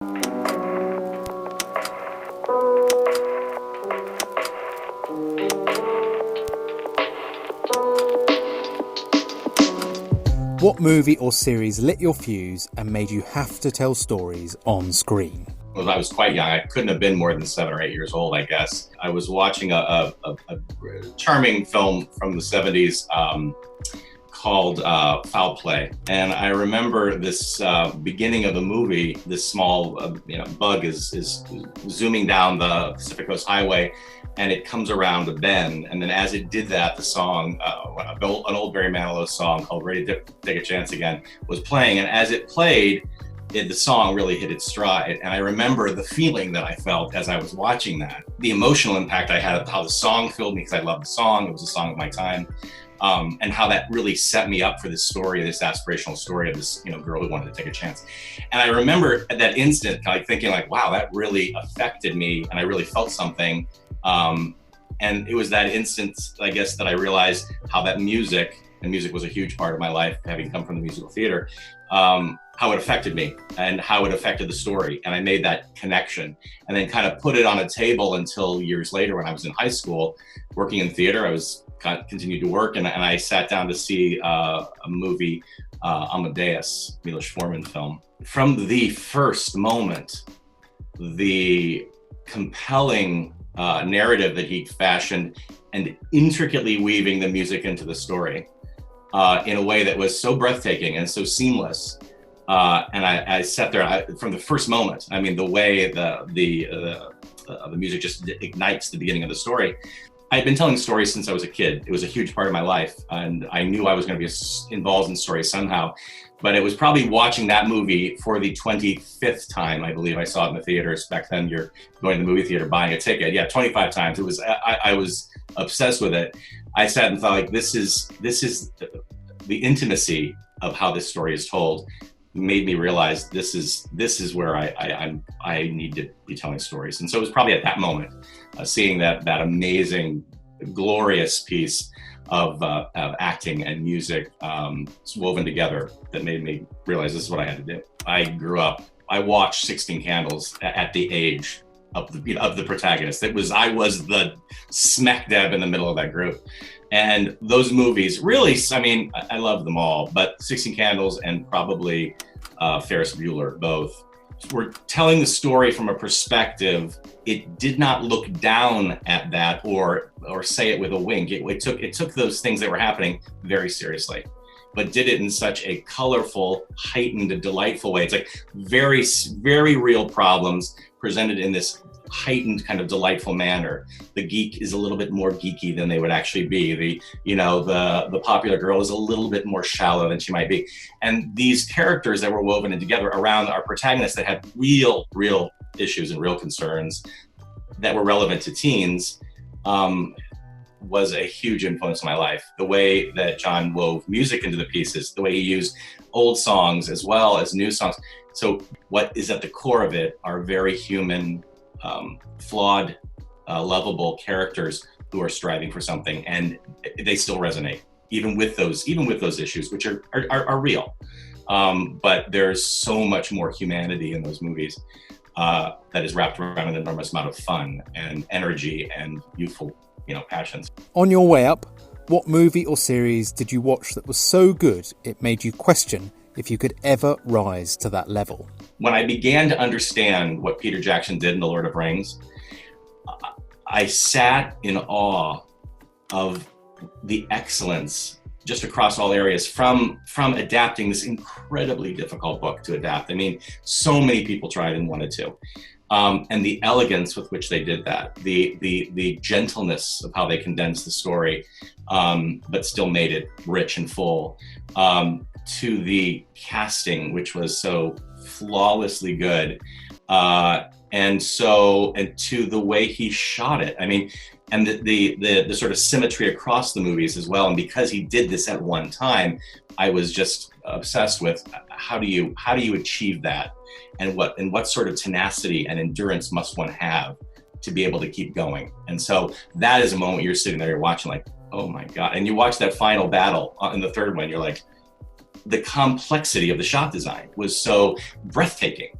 What movie or series lit your fuse and made you have to tell stories on screen? Well, I was quite young. I couldn't have been more than 7 or 8 years old, I guess. I was watching a charming film from the 70s called Foul Play. And I remember this beginning of the movie, this small bug is zooming down the Pacific Coast Highway, and it comes around a bend. And then as it did that, the song, an old Barry Manilow song called Ready to Take a Chance Again was playing. And as it played, the song really hit its stride. And I remember the feeling that I felt as I was watching that, the emotional impact I had, how the song filled me, because I loved the song. It was a song of my time. And how that really set me up for this story, this aspirational story of this, girl who wanted to take a chance. And I remember at that instant, like thinking like, wow, that really affected me. And I really felt something. And it was that instant, I guess, that I realized how that music was a huge part of my life, having come from the musical theater, how it affected me and how it affected the story. And I made that connection and then kind of put it on a table until years later when I was in high school, working in theater. I was continued to work and I sat down to see a movie, Amadeus, Milos Forman film. From the first moment, the compelling narrative that he fashioned and intricately weaving the music into the story in a way that was so breathtaking and so seamless. And I sat there from the first moment. I mean, the way the music just ignites the beginning of the story. I had been telling stories since I was a kid. It was a huge part of my life, and I knew I was going to be involved in stories somehow. But it was probably watching that movie for the 25th time, I believe I saw it in the theaters. Back then, you're going to the movie theater, buying a ticket. Yeah, 25 times. It was. I was obsessed with it. I sat and thought, like, this is the intimacy of how this story is told. Made me realize this is where I need to be telling stories. And so it was probably at that moment, seeing that amazing, glorious piece of acting and music woven together, that made me realize this is what I had to do. I watched 16 Candles at the age of the protagonist. I was the smack dab in the middle of that group. And those movies really, I mean, I love them all, but 16 Candles and probably Ferris Bueller, both, were telling the story from a perspective. It did not look down at that or say it with a wink. It took those things that were happening very seriously, but did it in such a colorful, heightened, delightful way. It's like very, very real problems presented in this heightened kind of delightful manner. The geek is a little bit more geeky than they would actually be. The popular girl is a little bit more shallow than she might be. And these characters that were woven in together around our protagonists that had real issues and real concerns that were relevant to teens was a huge influence on my life. The way that John wove music into the pieces, the way he used old songs as well as new songs. So what is at the core of it are very human, flawed, lovable characters who are striving for something, and they still resonate even with those issues, which are real. But there's so much more humanity in those movies that is wrapped around an enormous amount of fun and energy and youthful, passions. On your way up, what movie or series did you watch that was so good it made you question if you could ever rise to that level? When I began to understand what Peter Jackson did in The Lord of the Rings, I sat in awe of the excellence just across all areas from adapting this incredibly difficult book to adapt. I mean, so many people tried and wanted to. And the elegance with which they did that, the gentleness of how they condensed the story, but still made it rich and full, to the casting, which was so flawlessly good, and to the way he shot it. I mean, and the sort of symmetry across the movies as well. And because he did this at one time, I was just obsessed with how do you achieve that, and what sort of tenacity and endurance must one have to be able to keep going. And so that is a moment you're sitting there, you're watching like, oh my God. And you watch that final battle in the third one, you're like, the complexity of the shot design was so breathtaking.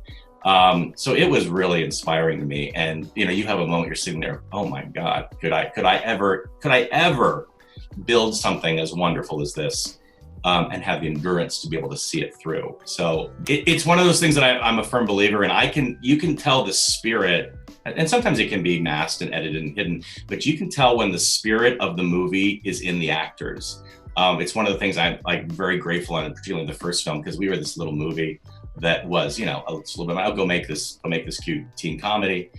So it was really inspiring to me. And, you have a moment you're sitting there, oh my God, could I ever build something as wonderful as this, and have the endurance to be able to see it through. So it's one of those things that I'm a firm believer in. You can tell the spirit, and sometimes it can be masked and edited and hidden, but you can tell when the spirit of the movie is in the actors. It's one of the things I'm like very grateful on, particularly in the first film, because we were this little movie that was, a little bit, I'll make this cute teen comedy.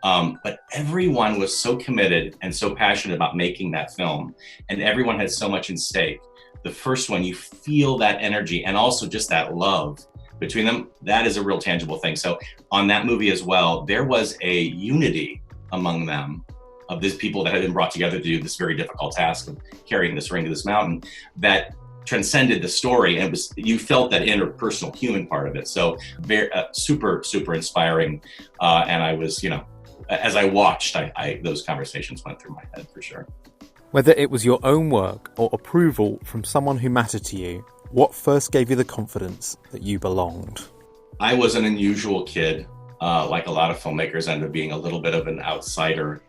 But everyone was so committed and so passionate about making that film, and everyone had so much in stake. The first one, you feel that energy and also just that love between them. That is a real tangible thing. So on that movie as well, there was a unity among them of these people that had been brought together to do this very difficult task of carrying this ring to this mountain that transcended the story. And you felt that interpersonal human part of it. So very super, super inspiring. And I was, as I watched, those conversations went through my head for sure. Whether it was your own work or approval from someone who mattered to you, what first gave you the confidence that you belonged? I was an unusual kid. Like a lot of filmmakers, ended up being a little bit of an outsider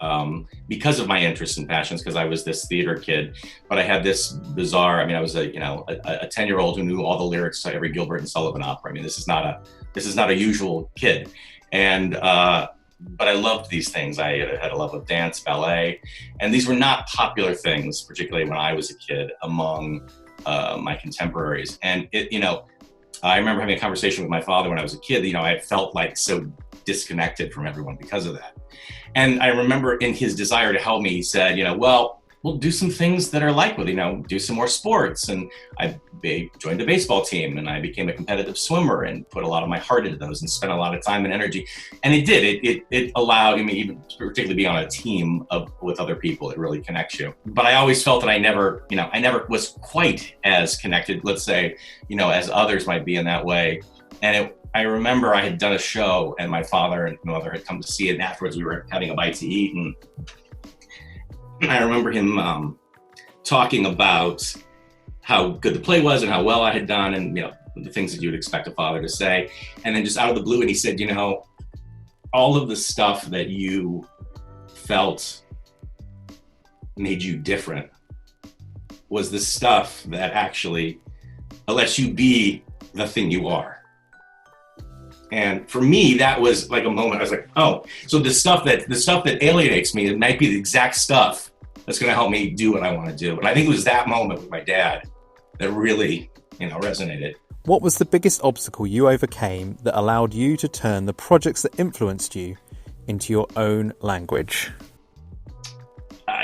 because of my interests and passions, because I was this theater kid. But I had this bizarre, I was a 10-year-old who knew all the lyrics to every Gilbert and Sullivan opera. This is not a usual kid. And but I loved these things. I had a love of dance, ballet, and these were not popular things, particularly when I was a kid, among my contemporaries. And I remember having a conversation with my father when I was a kid. I felt like so disconnected from everyone because of that. And I remember in his desire to help me, he said, well, we'll do some things that are like, do some more sports. And I joined a baseball team, and I became a competitive swimmer and put a lot of my heart into those and spent a lot of time and energy. And it did. It allowed me, even particularly be on a team with other people, it really connects you. But I always felt that I never was quite as connected, let's say, as others might be in that way. And I remember I had done a show, and my father and mother had come to see it. And afterwards we were having a bite to eat, and I remember him talking about how good the play was and how well I had done, and the things that you would expect a father to say. And then just out of the blue, and he said, all of the stuff that you felt made you different was the stuff that actually lets you be the thing you are. And for me, that was like a moment. I was like, oh, so the stuff that alienates me, it might be the exact stuff that's going to help me do what I want to do. And I think it was that moment with my dad that really, resonated. What was the biggest obstacle you overcame that allowed you to turn the projects that influenced you into your own language?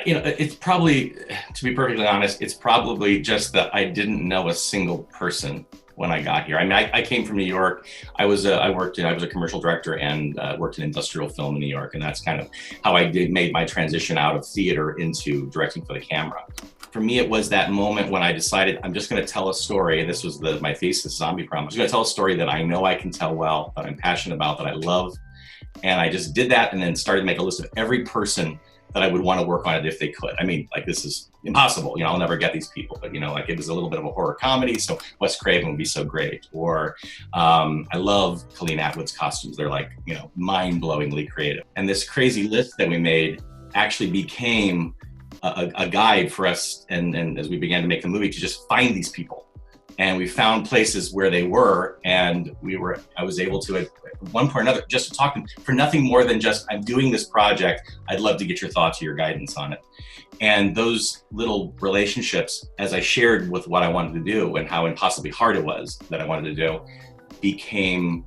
It's probably, to be perfectly honest, it's probably just that I didn't know a single person when I got here. I came from New York. I was a commercial director and worked in industrial film in New York. And that's kind of how I made my transition out of theater into directing for the camera. For me, it was that moment when I decided I'm just going to tell a story. And this was my thesis, Zombie Problem. I'm just going to tell a story that I know I can tell well, that I'm passionate about, that I love. And I just did that, and then started to make a list of every person that I would want to work on it if they could. This is impossible. I'll never get these people, but it was a little bit of a horror comedy, so Wes Craven would be so great. Or I love Colleen Atwood's costumes. They're mind-blowingly creative. And this crazy list that we made actually became a guide for us, and as we began to make the movie, to just find these people. And we found places where they were, and I was able to, at one point or another, just to talk to them for nothing more than just, I'm doing this project. I'd love to get your thoughts or your guidance on it. And those little relationships, as I shared with what I wanted to do and how impossibly hard it was that I wanted to do, became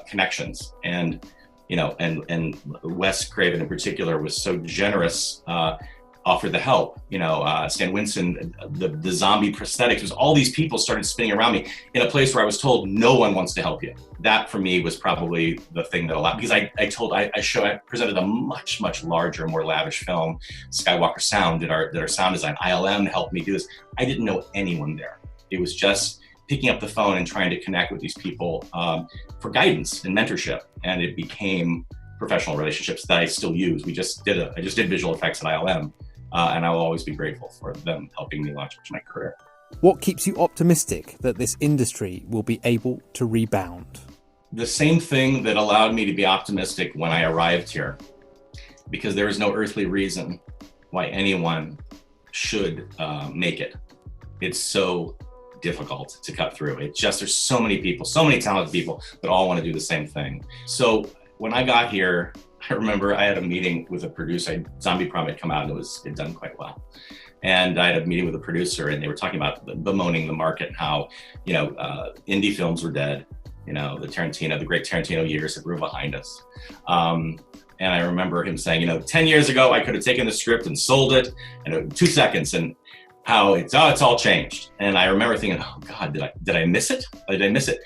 connections. And, and Wes Craven in particular was so generous, offered the help. Stan Winston, the zombie prosthetics, was all these people started spinning around me in a place where I was told no one wants to help you. That for me was probably the thing that allowed, because I presented a much, much larger, more lavish film. Skywalker Sound did our sound design. ILM helped me do this. I didn't know anyone there. It was just picking up the phone and trying to connect with these people for guidance and mentorship. And it became professional relationships that I still use. I just did visual effects at ILM. And I will always be grateful for them helping me launch my career. What keeps you optimistic that this industry will be able to rebound? the same thing that allowed me to be optimistic when I arrived here, because there is no earthly reason why anyone should make it. It's so difficult to cut through. It just, there's so many people, so many talented people that all want to do the same thing. So when I got here, I remember I had a meeting with a producer. Zombie Prom had come out and it had done quite well. And I had a meeting with a producer, and they were talking about bemoaning the market and how, indie films were dead. The great Tarantino years were behind us. And I remember him saying, 10 years ago, I could have taken the script and sold it in 2 seconds, and how it's all changed. And I remember thinking, oh God, did I miss it? Did I miss it?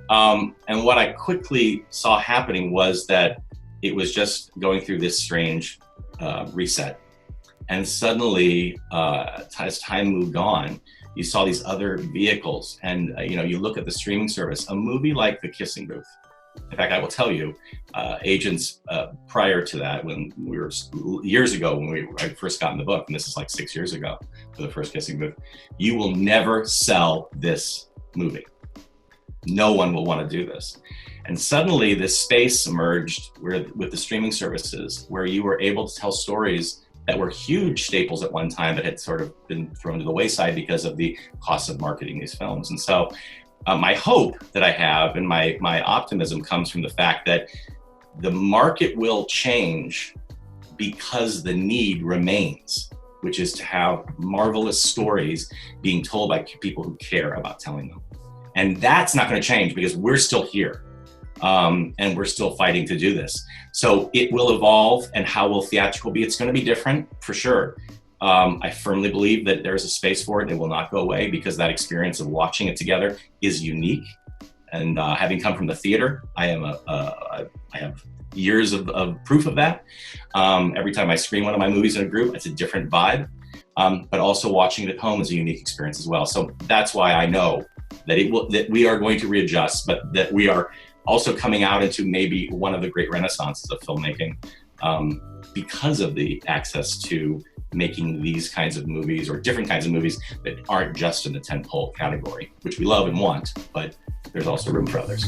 And what I quickly saw happening was that it was just going through this strange reset. And suddenly, as time moved on, you saw these other vehicles. And, you look at the streaming service, a movie like The Kissing Booth. In fact, I will tell you, agents prior to that, when we were years ago, when I first got in the book, and this is like 6 years ago for the first Kissing Booth, you will never sell this movie. No one will want to do this. And suddenly this space emerged with the streaming services, where you were able to tell stories that were huge staples at one time that had sort of been thrown to the wayside because of the cost of marketing these films. And so my hope that I have, and my optimism, comes from the fact that the market will change because the need remains, which is to have marvelous stories being told by people who care about telling them. And that's not going to change because we're still here. And we're still fighting to do this. So it will evolve. And how will theatrical be? It's going to be different for sure. I firmly believe that there's a space for it. It will not go away, because that experience of watching it together is unique. And having come from the theater, I have years of proof of that. Every time I screen one of my movies in a group, it's a different vibe. But also watching it at home is a unique experience as well. So that's why I know that we are going to readjust, but that we are also coming out into maybe one of the great renaissances of filmmaking, because of the access to making these kinds of movies, or different kinds of movies that aren't just in the tentpole category, which we love and want, but there's also room for others.